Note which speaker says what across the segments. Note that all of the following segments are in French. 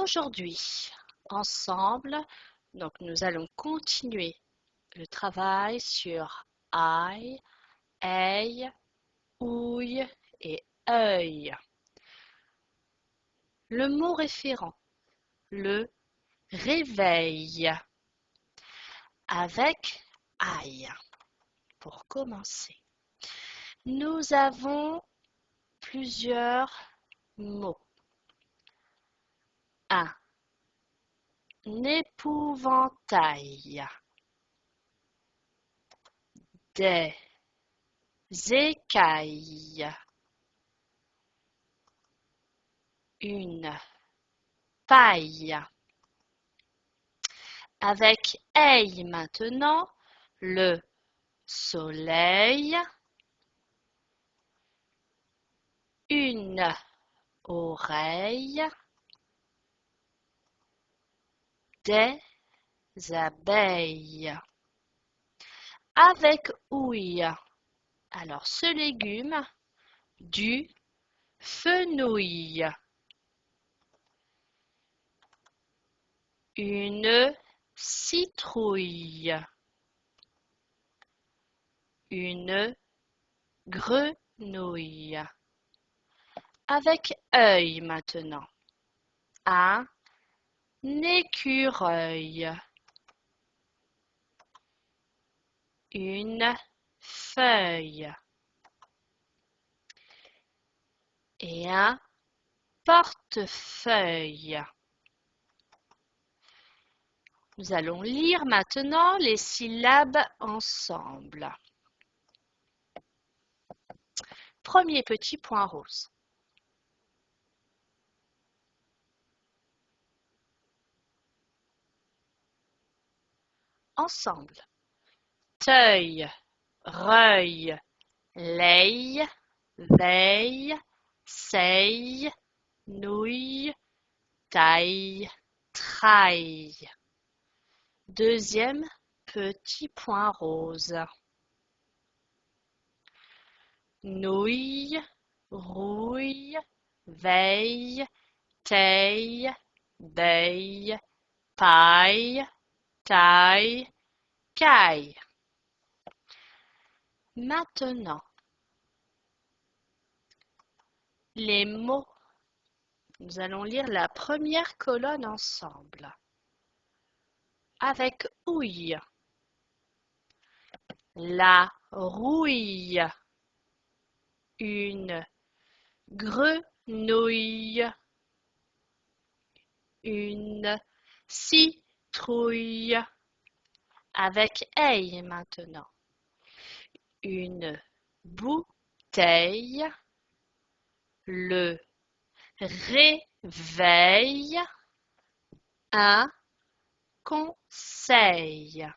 Speaker 1: Aujourd'hui, ensemble, donc nous allons continuer le travail sur aïe, aïe, ouille et œil. Le mot référent, le réveil, avec aïe. Pour commencer, nous avons plusieurs mots. Un épouvantail, des écailles, une paille. Avec ail maintenant, le soleil, une oreille, des abeilles. Avec ouille, alors ce légume, du fenouil, une citrouille, une grenouille. Avec œil maintenant, un écureuil, une feuille et un portefeuille. Nous allons lire maintenant les syllabes ensemble. Premier petit point rose. Ensemble. Teuil, reuil, leille, veille, seille, nouille, taille, traille. Deuxième petit point rose. Nouille, rouille, veille, taille, beuille, paille, taille, caille. Maintenant, les mots. Nous allons lire la première colonne ensemble. Avec ouille, la rouille, une grenouille, une citrouille. Avec ail maintenant, une bouteille, le réveil, un conseil.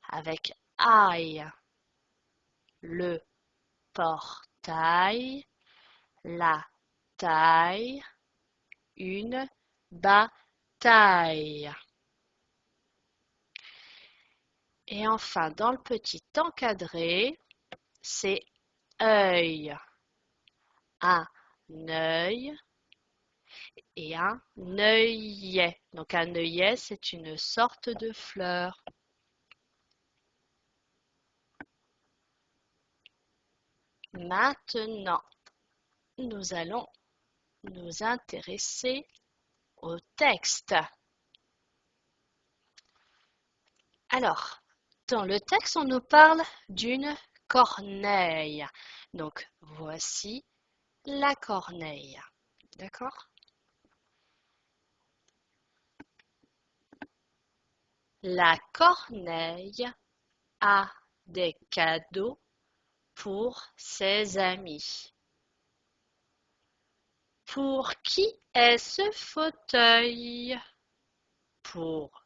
Speaker 1: Avec ail, le portail, la taille, une bataille. Et enfin, dans le petit encadré, c'est œil. Un œil et un œillet. Donc un œillet, c'est une sorte de fleur. Maintenant, nous allons nous intéresser au texte. Alors, dans le texte, on nous parle d'une corneille. Donc, voici la corneille. D'accord? La corneille a des cadeaux pour ses amis. Pour qui est ce fauteuil? Pour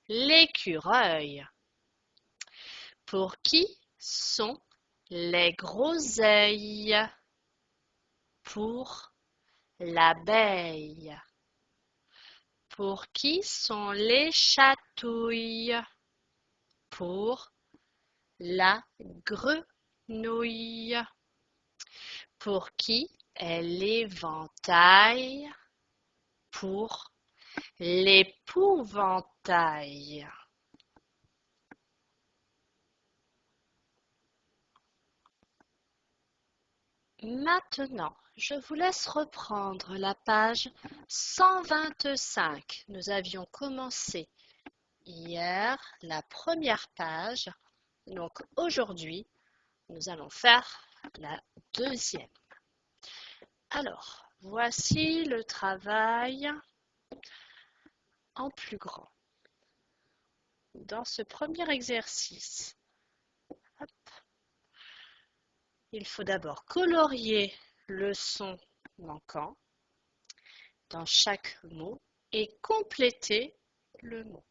Speaker 1: l'écureuil. Pour qui sont les groseilles? Pour l'abeille. Pour qui sont les chatouilles? Pour la grenouille. Pour qui est l'éventail? pour l'épouvantail. Maintenant, je vous laisse reprendre la page 125. Nous avions commencé hier la première page. Donc aujourd'hui, nous allons faire la deuxième. Alors, voici le travail en plus grand. Dans ce premier exercice, hop, il faut d'abord colorier le son manquant dans chaque mot et compléter le mot.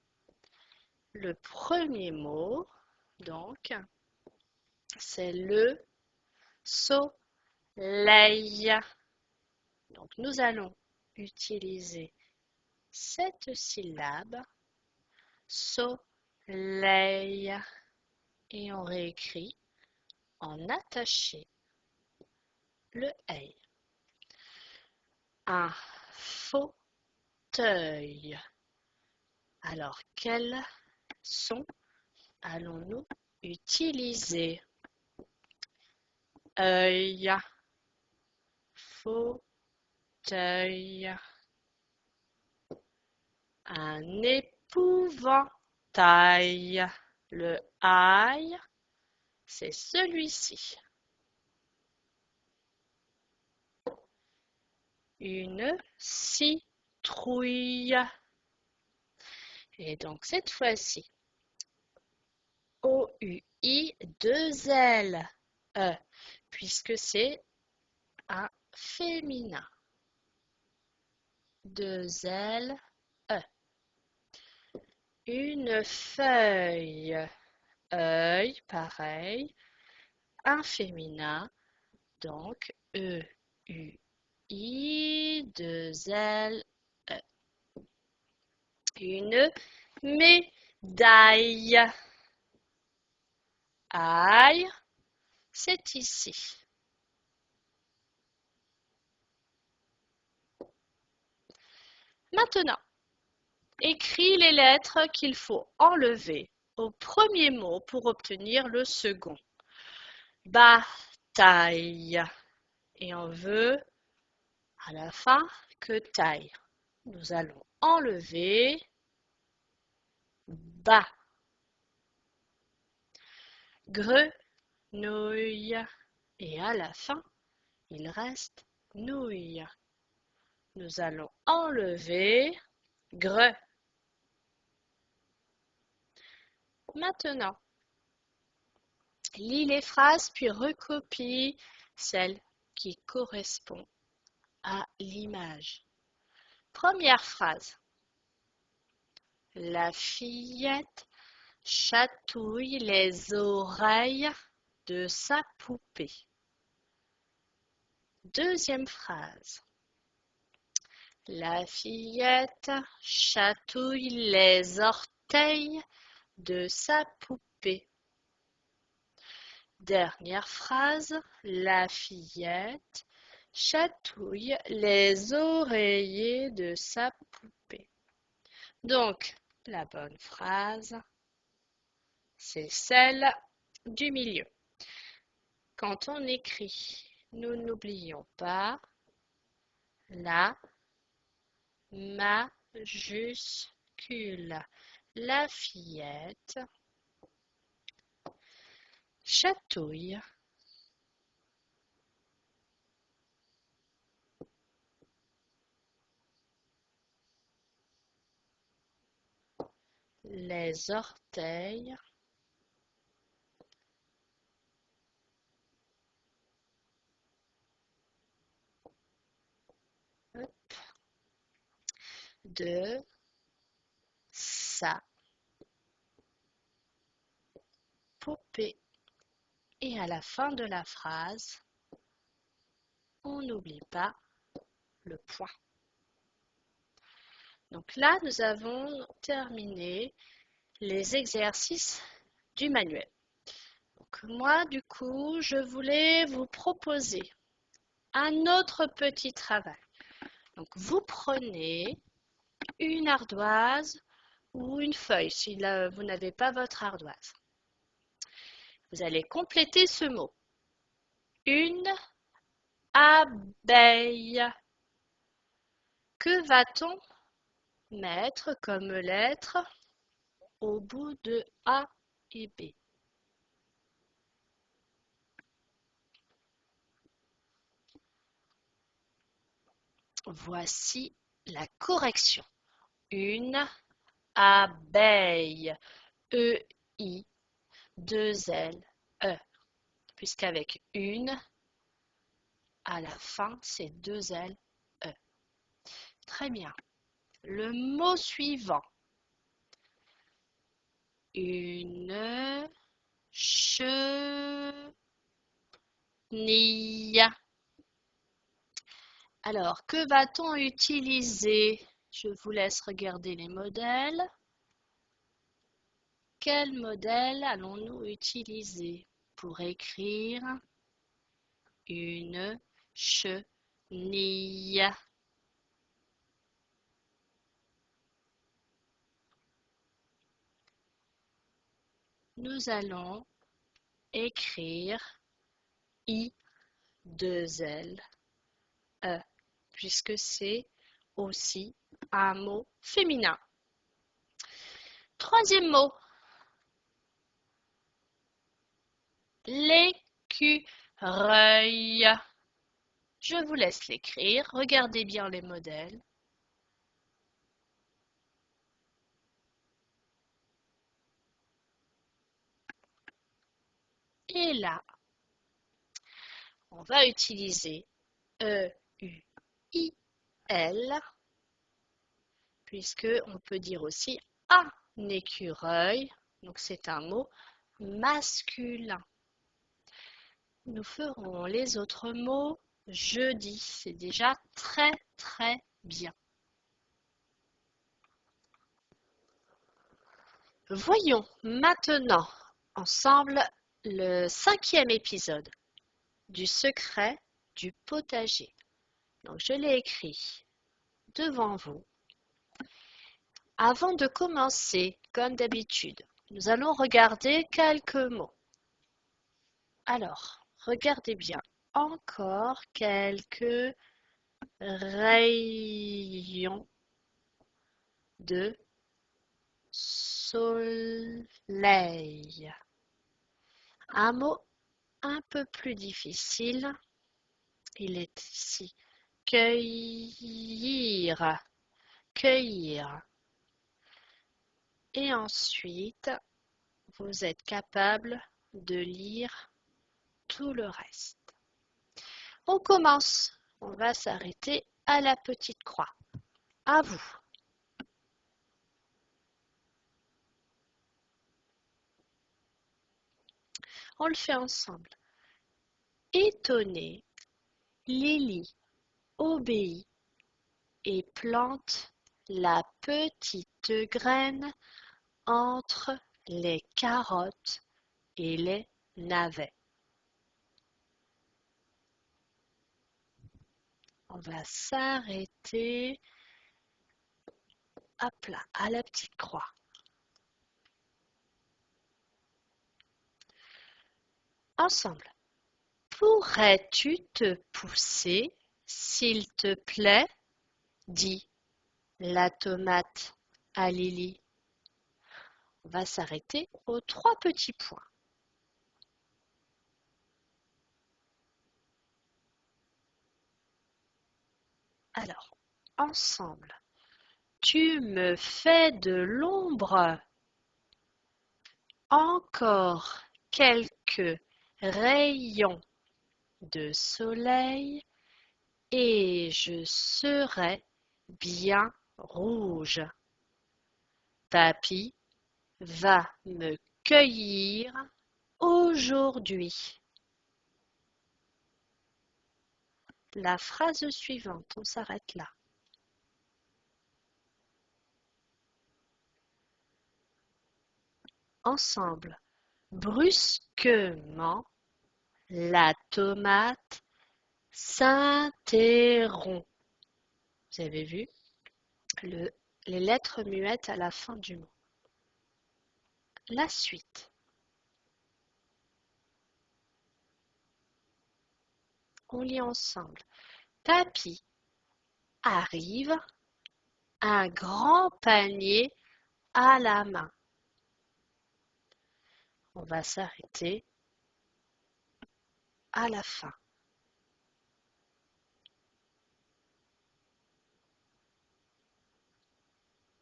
Speaker 1: Le premier mot, donc, c'est le soleil. Donc, nous allons utiliser cette syllabe, soleil, et on réécrit en attaché le « Un fauteuil. Alors, quel son allons-nous utiliser? Œil, fauteuil. Un épouvantail. Le aïe, c'est celui-ci. Une citrouille. Et donc cette fois-ci, O-U-I, deux L, E, puisque c'est un féminin. Deux L, E. Une feuille, œil, pareil, un féminin, donc E-U-I, deux L, E. Une médaille. Aïe, c'est ici. Maintenant, écris les lettres qu'il faut enlever au premier mot pour obtenir le second. Bataille. Et on veut à la fin que taille. Nous allons enlever bas. Grenouille. Et à la fin, il reste nouille. Nous allons enlever gre. Maintenant, lis les phrases puis recopie celle qui correspond à l'image. Première phrase. La fillette chatouille les oreilles de sa poupée. Deuxième phrase. La fillette chatouille les orteils de sa poupée. Dernière phrase. La fillette chatouille les oreillers de sa poupée. Donc, la bonne phrase, c'est celle du milieu. Quand on écrit, nous n'oublions pas la majuscule. La fillette chatouille les orteils de sa poupée. Et à la fin de la phrase, on n'oublie pas le point. Donc là, nous avons terminé les exercices du manuel. Donc moi, du coup, je voulais vous proposer un autre petit travail. Donc, vous prenez une ardoise ou une feuille si vous n'avez pas votre ardoise. Vous allez compléter ce mot. Une abeille. Que va-t-on mettre comme lettre au bout de A et B? Voici la correction. Une abeille. E-I, 2 L, E. Puisqu'avec une, à la fin, c'est 2 L, E. Très bien. Le mot suivant. Une chenille. Alors, que va-t-on utiliser? Je vous laisse regarder les modèles. Quel modèle allons-nous utiliser pour écrire une chenille? Nous allons écrire I, 2 L, E, puisque c'est aussi un mot féminin. Troisième mot. L'écureuil. Je vous laisse l'écrire. Regardez bien les modèles. Et là, on va utiliser E-U-I-L, puisque on peut dire aussi un écureuil. Donc c'est un mot masculin. Nous ferons les autres mots jeudi. C'est déjà très très bien. Voyons maintenant ensemble le 5e épisode du secret du potager. Donc je l'ai écrit devant vous. Avant de commencer, comme d'habitude, nous allons regarder quelques mots. Alors, regardez bien. Encore quelques rayons de soleil. Un mot un peu plus difficile. Il est ici. Cueillir. Cueillir. Et ensuite, vous êtes capable de lire tout le reste. On commence. On va s'arrêter à la petite croix. À vous. On le fait ensemble. Étonné, Lily obéit et plante la petite graine entre les carottes et les navets. On va s'arrêter hop là, à la petite croix. Ensemble. Pourrais-tu te pousser, s'il te plaît? Dit la tomate à Lily. On va s'arrêter aux 3 petits points. Alors, ensemble. Tu me fais de l'ombre. Encore quelques rayons de soleil et je serai bien rouge. Papy va me cueillir aujourd'hui. La phrase suivante, on s'arrête là. Ensemble, brusquement, la tomate s'interrompt. Vous avez vu les lettres muettes à la fin du mot. La suite. On lit ensemble. Papy arrive, un grand panier à la main. On va s'arrêter à la fin.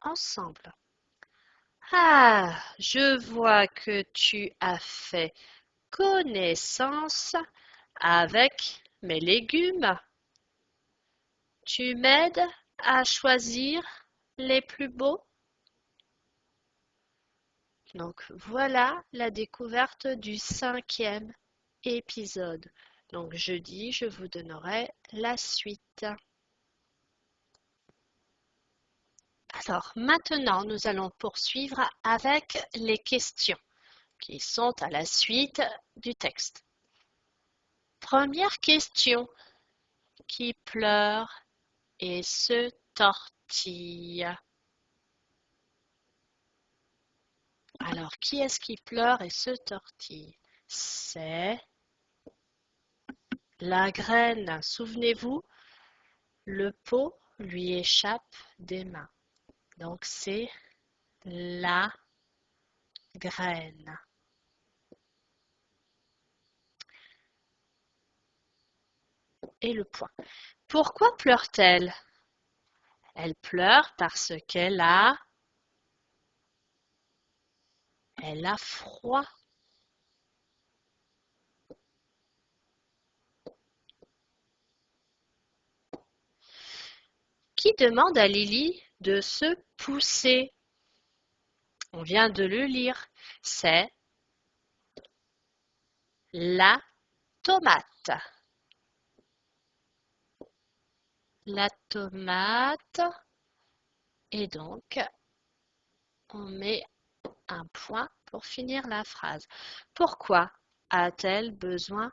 Speaker 1: Ensemble. Ah, je vois que tu as fait connaissance avec mes légumes. Tu m'aides à choisir les plus beaux? Donc voilà la découverte du 5e épisode. Donc jeudi, je vous donnerai la suite. Alors maintenant, nous allons poursuivre avec les questions qui sont à la suite du texte. Première question. Qui pleure et se tortille? Alors, qui est-ce qui pleure et se tortille? C'est la graine. Souvenez-vous, le pot lui échappe des mains. Donc, c'est la graine. Et le point. Pourquoi pleure-t-elle? Elle pleure parce elle a froid. Qui demande à Lily de se pousser? On vient de le lire. C'est la tomate. La tomate. Et donc, on met un point pour finir la phrase. Pourquoi a-t-elle besoin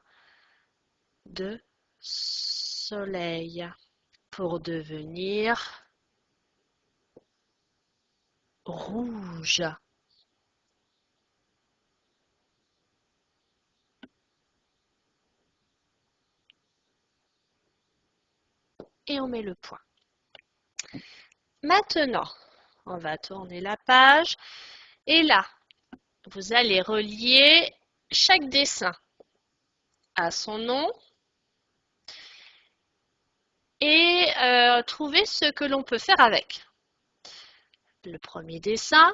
Speaker 1: de soleil pour devenir rouge? Et on met le point. Maintenant, on va tourner la page et là, vous allez relier chaque dessin à son nom et trouver ce que l'on peut faire avec. Le premier dessin,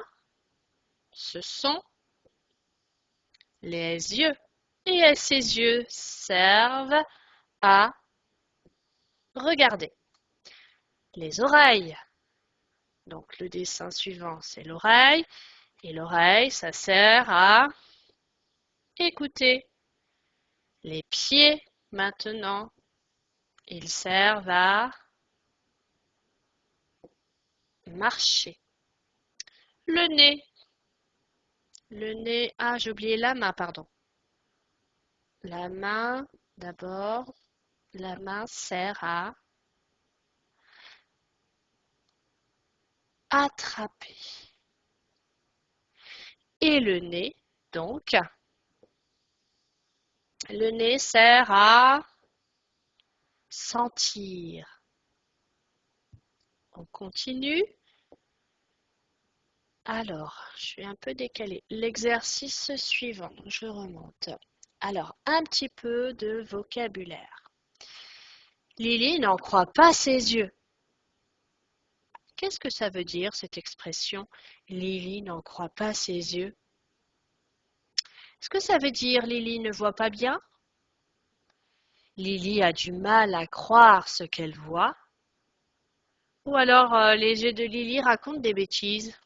Speaker 1: ce sont les yeux. Et ces yeux servent à regarder. Les oreilles. Donc le dessin suivant, c'est l'oreille. Et l'oreille, ça sert à écouter. Les pieds, maintenant, ils servent à marcher. Le nez. Le nez, ah, j'ai oublié la main, pardon. La main, d'abord, la main sert à attraper. Et le nez, donc, le nez sert à sentir. On continue. Alors, je suis un peu décalée. L'exercice suivant, je remonte. Alors, un petit peu de vocabulaire. Lily n'en croit pas ses yeux. Qu'est-ce que ça veut dire, cette expression? Lily n'en croit pas ses yeux. Est-ce que ça veut dire Lily ne voit pas bien? Lily a du mal à croire ce qu'elle voit. Ou alors les yeux de Lily racontent des bêtises.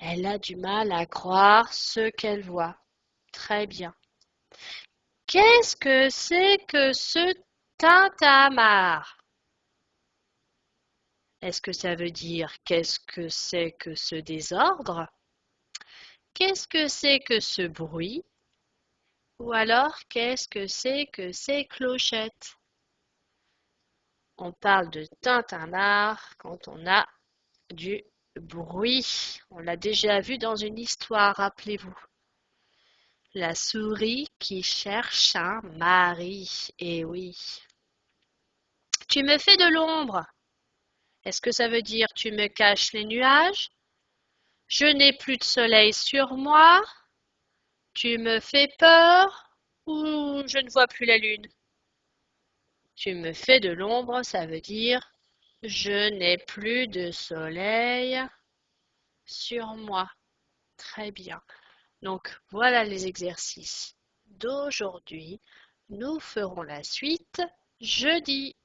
Speaker 1: Elle a du mal à croire ce qu'elle voit. Très bien. Qu'est-ce que c'est que ce tintamarre? Est-ce que ça veut dire qu'est-ce que c'est que ce désordre? Qu'est-ce que c'est que ce bruit? Ou alors qu'est-ce que c'est que ces clochettes? On parle de tintamarre quand on a du bruit. On l'a déjà vu dans une histoire, rappelez-vous. La souris qui cherche un mari. Eh oui. Tu me fais de l'ombre. Est-ce que ça veut dire tu me caches les nuages? Je n'ai plus de soleil sur moi. Tu me fais peur ou je ne vois plus la lune? Tu me fais de l'ombre, ça veut dire je n'ai plus de soleil sur moi. Très bien. Donc voilà les exercices d'aujourd'hui. Nous ferons la suite jeudi.